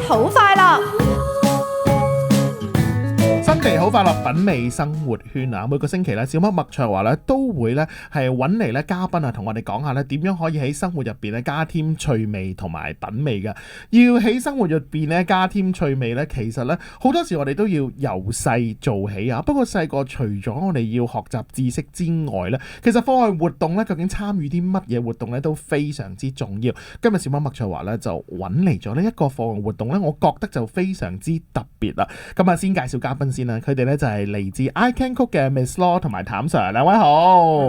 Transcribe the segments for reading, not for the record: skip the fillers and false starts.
好快樂。新期好快樂，品味生活圈啊！每個星期咧，小麥麥卓華咧都會咧係揾嚟咧嘉賓啊，同我哋講下咧點樣可以喺生活入邊咧加添趣味同埋品味嘅。要喺生活入邊咧加添趣味咧，其實咧好多時我哋都要由細做起啊。不過細個除咗我哋要學習知識之外咧，其實課外活動咧究竟參與啲乜嘢活動咧都非常之重要。今日小麥麥卓華咧就揾嚟咗呢一個課外活動咧，我覺得就非常之特別啦。咁啊，先介紹嘉賓先啦，佢哋咧就係嚟自 I Can Cook 嘅 Miss Law 同埋譚 Sir， 兩位好。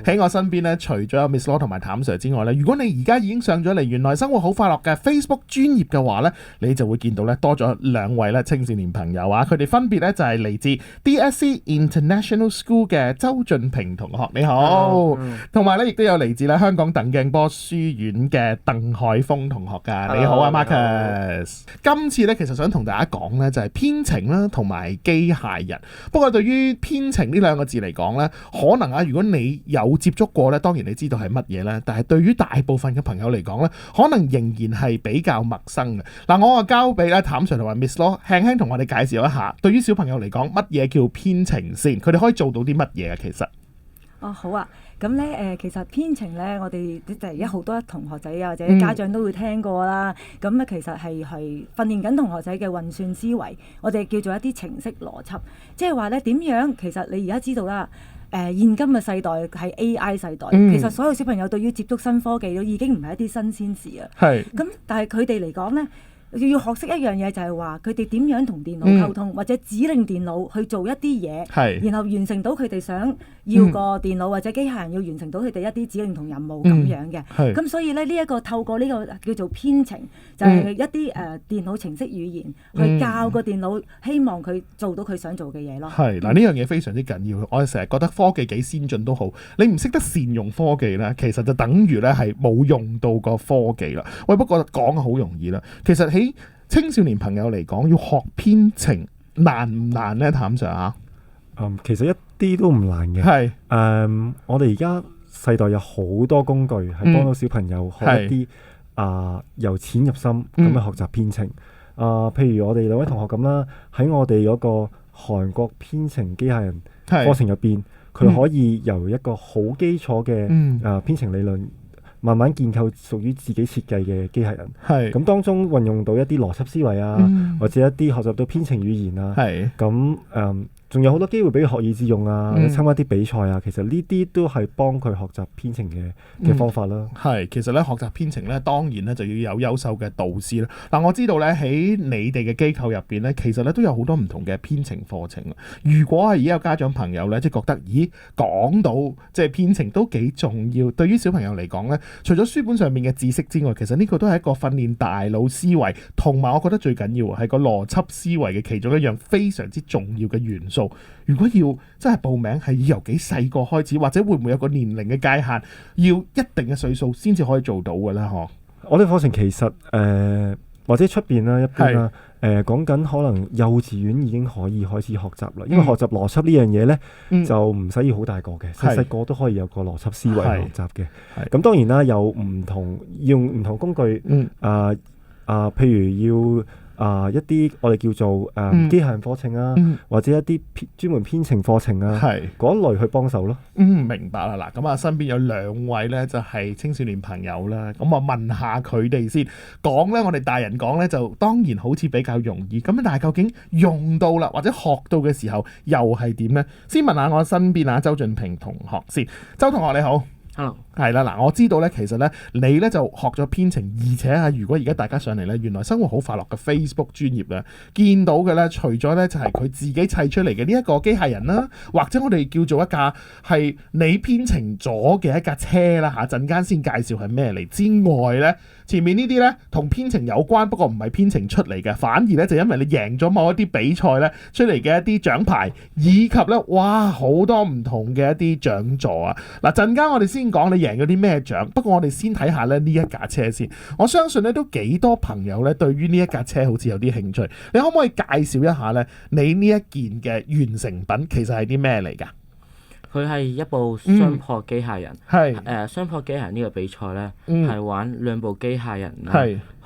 喺我身邊咧，除咗有 Miss Law 同埋譚 Sir 之外咧，如果你而家已經上咗嚟原來生活好快樂嘅 Facebook 專頁嘅話咧，你就會見到咧多咗兩位咧青少年朋友啊，佢哋分別咧就係嚟自 DSC International School 嘅周俊平同學，你好，同埋咧亦都有嚟自咧香港鄧鏡波書院嘅鄧海峰同學噶，你好啊 Marcus。今次咧其實想同大家講咧就係編程啦，同埋機械人。不過對於編程呢兩個字嚟講咧，可能啊，如果你有接觸過咧，當然你知道係乜嘢咧。但係對於大部分嘅朋友嚟講咧，可能仍然係比較陌生嘅。嗱，我啊交俾咧譚 Sir 同埋 Miss Law 輕輕同我哋介紹一下，對於小朋友嚟講，乜嘢叫編程先？佢哋可以做到啲乜嘢啊？其實好啊，咁咧其實編程咧，我哋就而家好多同學仔啊，或者家長都會聽過啦。咁咧其實係訓練緊同學仔嘅運算思維，我哋叫做一啲程式邏輯，即係話咧點樣？其實你而家知道啦，現今嘅世代係 AI 世代，其實所有小朋友對於接觸新科技都已經唔係一啲新鮮事啊。係。咁但係佢哋嚟講咧，要學識一樣嘢就係話佢哋點樣同電腦溝通，或者指令電腦去做一啲嘢，然後完成到佢哋想要個電腦或者機械人要完成到佢哋一啲指令同任務咁樣嘅。咁所以咧呢一個透過呢個叫做編程，就係一啲電腦程式語言去教個電腦，希望佢做到佢想做嘅嘢咯。係嗱，呢樣嘢非常之緊要。我哋成日覺得科技幾先進都好，你唔識得善用科技咧，其實就等於咧係冇用到個科技啦。喂，不過講好容易啦，其實喺青少年朋友嚟講，要學編程難唔難呢？譚 Sir 啊？其實一啲都唔難嘅。係我哋而家世代有好多工具係幫到小朋友學一啲由淺入深咁去學習編程。譬如我哋兩位同學咁啦，喺我哋嗰個韓國編程機械人課程入邊，佢可以由一個好基礎嘅編程理論，慢慢建構屬於自己設計嘅機械人，咁當中運用到一啲邏輯思維啊，或者一啲學習到編程語言啊，咁仲有好多機會俾佢學以致用啊，或者參加啲比賽啊。其實呢啲都係幫佢學習編程嘅方法啦。其實咧學習編程咧，當然咧就要有優秀嘅導師啦。嗱，我知道咧喺你哋嘅機構入邊咧，其實咧都有好多唔同嘅編程課程。如果係而家有家長朋友咧，即係覺得，咦，講到即係編程都幾重要，對於小朋友嚟講咧，除咗書本上面嘅知識之外，其實呢個都係一個訓練大腦思維，同埋我覺得最緊要係個邏輯思維嘅其中一樣非常之重要嘅元素。如果要真係報名，係要由幾細個開始，或者會唔會有個年齡嘅界限，要一定嘅歲數先至可以做到嘅咧？我哋課程其實或者出邊啦，一般啦，講緊可能幼稚園已經可以開始學習啦。因為學習邏輯呢樣嘢咧，就唔使要好大個嘅，細個都可以有個邏輯思維學習嘅。咁當然啦，有唔同用唔同工具，譬如要一啲我哋叫做機械人課程啊，或者一啲專門編程課程啊，嗰類去幫手咯。明白啦。嗱，咁身邊有兩位咧，就係青少年朋友啦。咁我問下佢哋先。講咧，我哋大人講咧，就當然好似比較容易。咁但係究竟用到啦，或者學到嘅時候，又係點咧？先問下我身邊周俊平同學先。周同學你好。係啦，嗱，我知道咧，其實咧，你咧就學咗編程，而且如果而家大家上嚟咧，原來生活好快樂嘅 Facebook 專頁咧，見到嘅咧，除咗咧就係佢自己砌出嚟嘅呢一個機械人啦，或者我哋叫做一架係你編程咗嘅一架車啦，陣間先介紹係咩嚟之外咧，前面呢啲咧同編程有關，不過唔係編程出嚟嘅，反而咧就因為你贏咗某一啲比賽咧出嚟嘅一啲獎牌，以及咧哇好多唔同嘅一啲獎座啊！嗱，陣間我哋先講你贏咗啲咩獎，不過我哋先睇下咧呢一架車先。我相信咧都幾多朋友咧對於呢一架車好似有啲興趣，你可唔可以介紹一下咧你呢一件嘅完成品其實係啲咩嚟㗎？佢係一部雙破機械人，雙破機械人呢個比賽咧係玩兩部機械人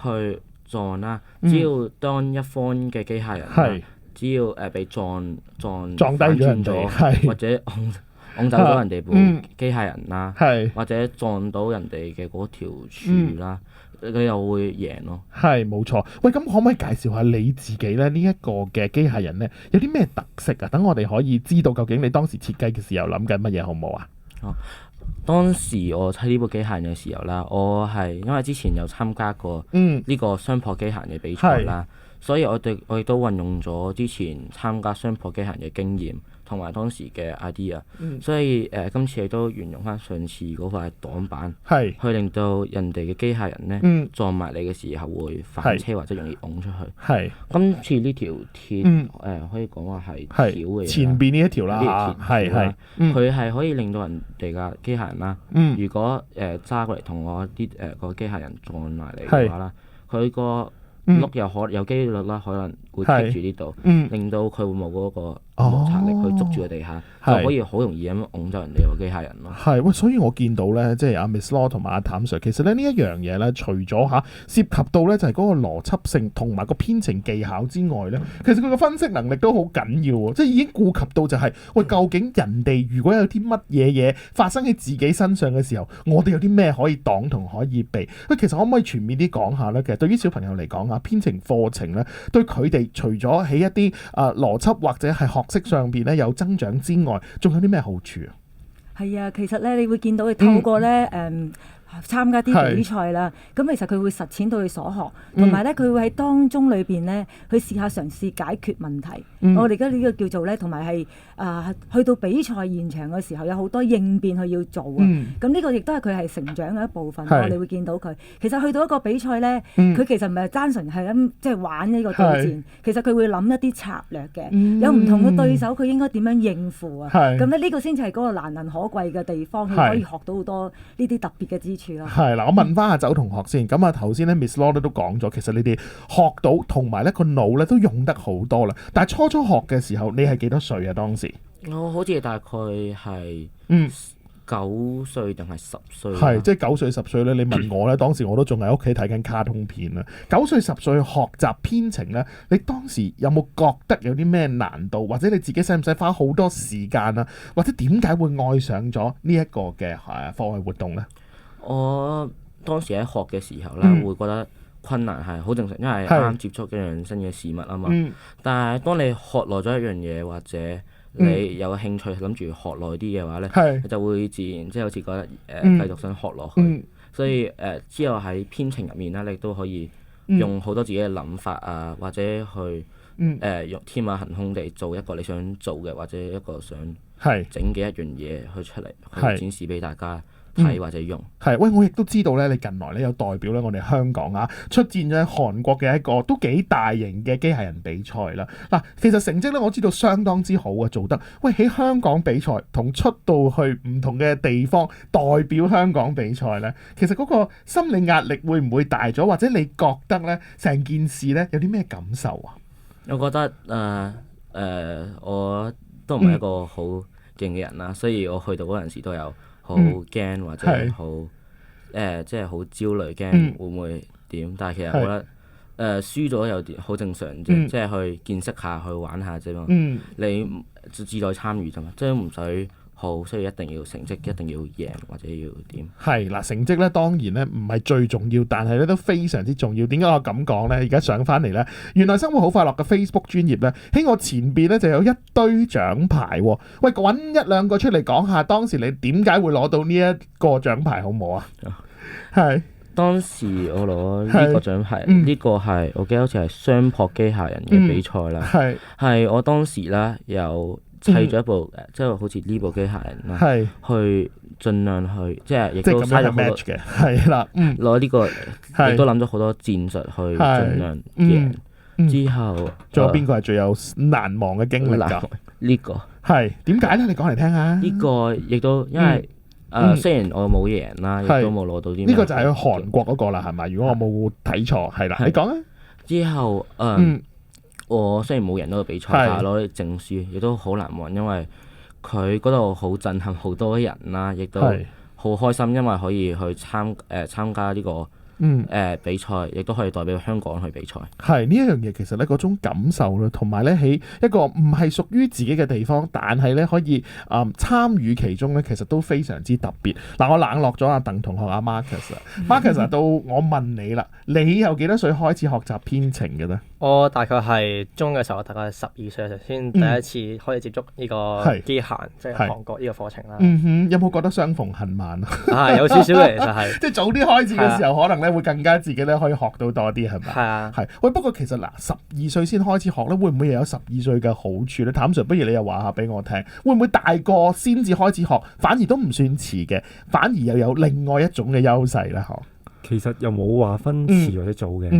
去撞啦，只要當一方嘅機械人啦，只要俾撞低咗人哋，或者拱走咗人哋部機械人啦，或者撞到人哋嘅嗰條柱啦，你又會贏咯。係冇錯。喂，咁可唔可以介紹下你自己咧？呢一個嘅機械人咧，有啲咩特色啊？等我哋可以知道究竟你當時設計嘅時候諗緊乜嘢，好唔好啊？當時我砌呢部機械人嘅時候啦，我係因為之前有參加過呢個雙破機械人嘅比賽啦，所以我亦都運用咗之前參加雙破機械人嘅經驗同埋當時嘅 idea，所以今次亦都沿用翻上次嗰塊擋板，去令到人哋嘅機械人咧撞埋你嘅時候會反車或者容易拱出去。今次呢條鐵可以講話係條嘅嘢，前邊呢一條啦，佢係可以令到人哋嘅機械人啦，如果揸過嚟同我啲個機械人撞埋嚟嘅話啦，佢個碌有機率啦，可能會棘住呢度，令到佢會冇嗰個摩擦力去捉住個地下，就可以好容易咁樣拱走人哋個機械人咯。喂，所以我見到咧，即係阿 Miss Law 同埋阿譚 Sir，其實咧呢一樣嘢咧，除咗涉及到咧就係嗰個邏輯性同埋個編程技巧之外咧，其實佢個分析能力都好緊要喎，即係已經顧及到就係喂，究竟人哋如果有啲乜嘢發生喺自己身上嘅時候，我哋有啲咩可以擋同可以避？喂，其實可唔可以全面啲講下咧？其實對於小朋友嚟講編程課程咧，對佢哋除咗喺一啲邏輯或者係學識上邊咧有增長之外，仲有啲咩好處啊？係啊，其實咧，你會見到佢透過咧參加啲比賽啦，咁其實佢會實踐到佢所學，同埋咧佢會喺當中裏邊咧去試下嘗試解決問題。我哋而家呢個叫做咧，同埋係去到比賽現場嘅時候，有好多應變佢要做啊。咁呢個亦都係佢係成長嘅一部分。我哋會見到佢其實去到一個比賽咧，佢其實唔係單純係咁即係玩呢個對戰，其實佢會諗一啲策略嘅，有唔同嘅對手，佢應該點樣應付啊？咁咧呢個先至係嗰個難能可貴嘅地方，佢可以學到好多呢啲特別嘅資。係啦，我問翻阿周同學先。咁頭先咧 Miss Law 都講咗，其實你哋學到同埋咧個腦咧都用得好多啦。但係初學嘅時候，你係幾多歲啊？當時我好似大概係9歲定係10歲？係即係9歲10歲咧。你問我咧，當時我都仲喺屋企睇緊卡通片啦。9歲10歲學習編程咧，你當時有冇覺得有啲咩難度，或者你自己使唔使花好多時間啊？或者點解會愛上咗呢一個嘅課外活動咧？我當時喺學嘅時候咧，會覺得困難係好正常，因為啱啱接觸一樣新嘅事物啊嘛。但係當你學耐咗一樣嘢，或者你有興趣諗住學耐啲嘅話咧，你就會自然即係好似覺得繼續想學落去。所以之後喺編程入面咧，你都可以用好多自己嘅諗法啊，或者去用天馬行空地做一個你想做嘅，或者一個想整嘅一樣嘢去出嚟，去展示俾大家睇或者用。喂，我亦都知道咧，你近來咧有代表咧我哋香港出戰咗韓國嘅一個都幾大型嘅機械人比賽啦。嗱，其實成績咧我知道相當之好啊，做得。喂，喺香港比賽同出到去唔同嘅地方代表香港比賽咧，其實嗰個心理壓力會唔會大咗？或者你覺得咧成件事咧有啲咩感受啊？我覺得我都唔係一個好勁嘅人啦，所以我去到嗰陣時都有好驚或者好即係好焦慮，驚會唔會點？但係其實我覺得輸咗有啲好正常啫，即係去見識下去玩下啫嘛。你志在參與啫嘛，即係唔使好，所以一定要成績一定要贏或者要點？係嗱，成績咧當然咧唔係最重要，但係咧都非常之重要。點解我咁講咧？而家上翻嚟咧，原來生活好快樂嘅 Facebook 專頁咧，喺我前邊咧就有一堆獎牌喎。喂，揾一兩個出嚟講下，當時你點解會攞到呢一個獎牌好唔好啊？係當時我攞呢個獎牌，呢個係我記得好似係雙破機械人嘅比賽啦。係我當時咧有砌咗一部即係好似呢部機械人啦，去盡量去即係亦都嘥咗好多嘅，係啦，攞呢個亦都諗咗好多戰術去盡量贏。之後仲有邊個係最有難忘嘅經歷㗎？呢個係點解咧？你講嚟聽下。呢個亦都因為雖然我冇贏啦，亦都冇攞到啲。呢個就係韓國嗰個啦，係咪？如果我冇睇錯，係啦，你講啊。之後我雖然冇贏到個比賽，但係攞啲證書，亦都好難忘，因為佢嗰度好震撼，好多人啦，亦都好開心，因為可以去參加呢個比賽，亦都可以代表香港去比賽。係呢一樣嘢，其實咧嗰種感受啦，同埋咧喺一個唔係屬於自己嘅地方，但係咧可以參與其中咧，其實都非常之特別。嗱，我冷落咗阿鄧同學阿 Marcus 到我問你啦，你由幾多歲開始學習編程嘅咧？我大概係中嘅時候，大概12歲嘅時候先第一次開始接觸呢個機械，即係韓國呢個課程啦。有冇覺得相逢恨晚啊？有少少嘅，其實係。即係早啲開始嘅時候，可能咧會更加自己咧可以學到多啲，係咪？係啊。係。喂，不過其實嗱，12歲先開始學咧，會唔會又有12歲嘅好處咧？譚 Sir，不如你又話下俾我聽，會唔會大個先至開始學，反而都唔算遲嘅，反而又有另外一種嘅優勢咧？嗬。其實又冇話分遲或者早嘅，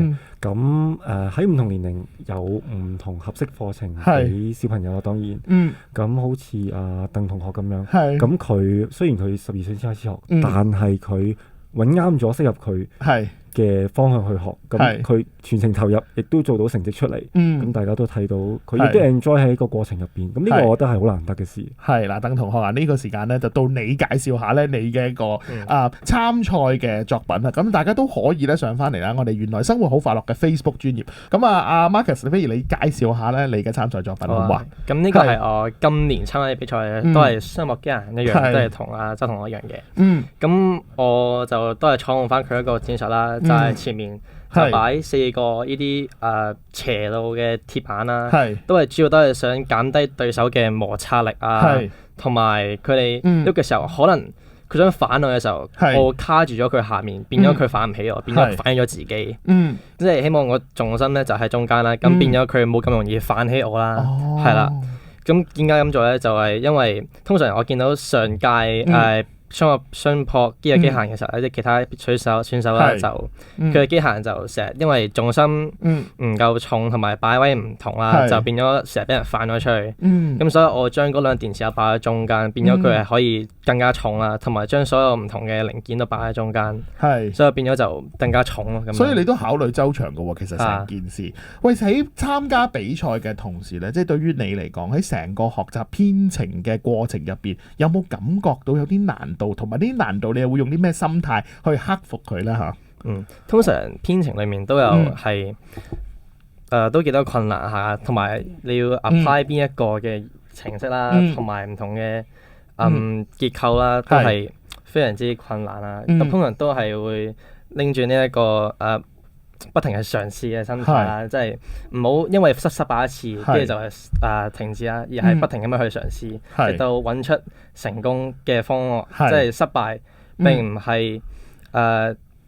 咁喺唔同年齡有唔同合適課程俾小朋友啊，當然，咁好似阿鄧同學咁樣，咁佢雖然佢12歲先開始學，但係佢揾啱咗適合佢嘅方向去學，咁佢全程投入，亦都做到成績出嚟，咁大家都睇到佢亦都 enjoy 喺個過程入邊，咁呢個我覺得係好難得嘅事。係嗱，鄧同學啊，呢個時間咧就到你介紹下咧你嘅一個參賽嘅作品啦。咁大家都可以咧上翻嚟啦，我哋原來生活好快樂嘅 Facebook 專頁。咁阿 Marcus，不如你介紹下咧你嘅參賽作品好唔好啊？咁呢個係我今年參加嘅比賽都係雙目機械人一樣，都係同阿周同學一樣嘅。咁我就都係採用翻佢一個戰術啦。就係前面就擺4個呢啲斜路嘅鐵板啦，都係主要都係想減低對手嘅摩擦力啊，同埋佢哋喐嘅時候，可能佢想反我嘅時候，我卡住咗佢下面，變咗佢反唔起我，變咗反起咗自己。即係希望我重心咧就喺中間啦，咁變咗佢冇咁容易反起我啦，係啦。咁點解咁做咧？就係因為通常我見到上屆相撲機械人嘅時候，有啲其他選手啦，就佢哋機械人就成日因為重心唔夠重同埋擺位唔同啦，就變咗成日俾人反咗出去。咁所以我將嗰兩電池擺喺中間，變咗佢係可以更加重啦，同埋將所有唔同嘅零件都擺喺中間，所以變咗就更加重咯。所以你都考慮周詳嘅喎，其實成件事。喂，喺參加比賽嘅同時咧，即係對於你嚟講，喺成個學習編程嘅過程入邊，有冇感覺到有啲難度？同埋呢啲難度，你又會用啲咩心態去克服佢咧？嚇，通常編程裡面都有係都幾多困難下，同埋你要 apply 邊一個嘅程式啦，同埋唔同嘅結構啦，都係非常之困難啦。咁通常都係會拎住呢一個不停係嘗試嘅心態啦，即係唔好因為失敗一次，跟住就係停止啦，而係不停咁樣去嘗試，直到揾出成功嘅方案。即係失敗並唔係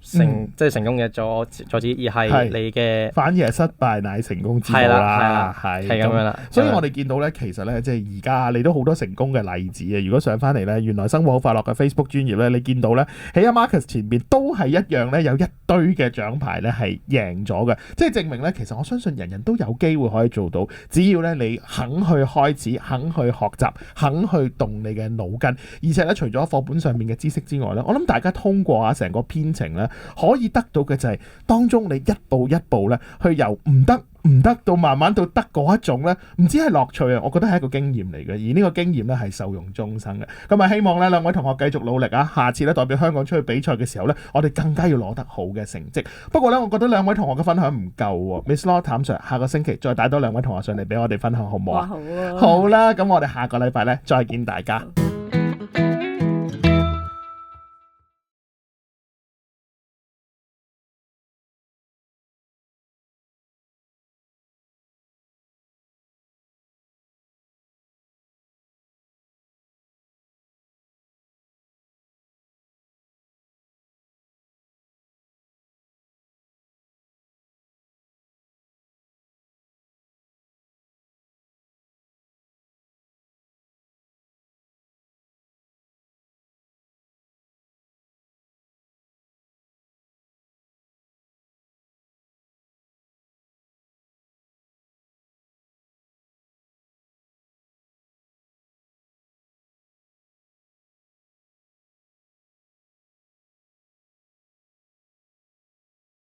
即係成功嘅阻止，而係你嘅反而係失敗乃成功之母啦。係咁樣啦。所以我哋見到咧，其實咧，即係而家你都好多成功嘅例子啊！如果上翻嚟咧，原來生活好快樂嘅 Facebook 專頁咧，你見到咧喺阿 Marcus 前邊都係一樣咧，有一堆嘅獎牌咧係贏咗嘅，即係證明咧，其實我相信人人都有機會可以做到，只要咧你肯去開始，肯去學習，肯去動你嘅腦筋，而且咧除咗課本上面嘅知識之外咧，我諗大家通過成個編程咧，可以得到嘅就係當中你一步一步咧，去由唔得到慢慢到得嗰一種咧，唔止係樂趣啊，我覺得係一個經驗嚟嘅，而呢個經驗咧係受用終生嘅。咁啊，希望咧兩位同學繼續努力啊，下次咧代表香港出去比賽嘅時候咧，我哋更加要攞得好嘅成績。不過咧，我覺得兩位同學嘅分享唔夠喎，Miss Law、譚 Sir，下個星期再帶多兩位同學上嚟俾我哋分享好唔好啊？好啊！好啦，咁我哋下個禮拜咧再見大家。